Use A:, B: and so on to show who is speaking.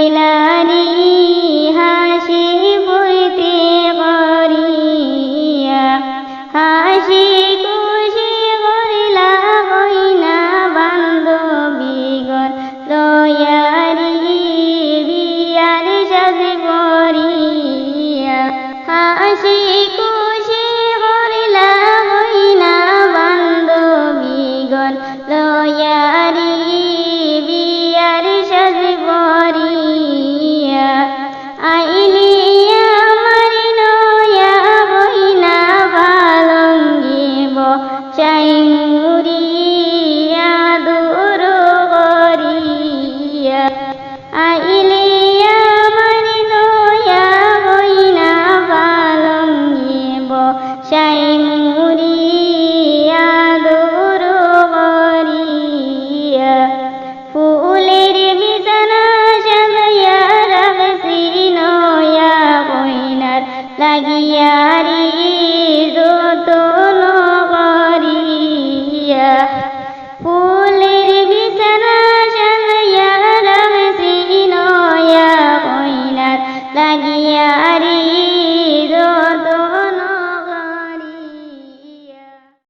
A: লাইলারি হাসি ফুর্তি করিয়া হাসি খুশি করিলা কইনা বান্ধবীগণ লয়ারি বিয়ার সাজে পরিয়া হাসি খুশি করিলা কইনা বান্ধবীগণ লয়ারি বিয়ার সাজে পরিয়া আইলি আমার নয়া কইনা ভালঙ্গিব চাই মুরিয়া দূর করিয়া আইলি আমার নয়া কইনা ভালঙ্গিব চাই মুরিয়া দূর করিয়া ফুলের বিছানা সাজাইয়া রাখছি নয়া কইনার লাগিয়ারি যতন করিয়া ফুলের বিছানা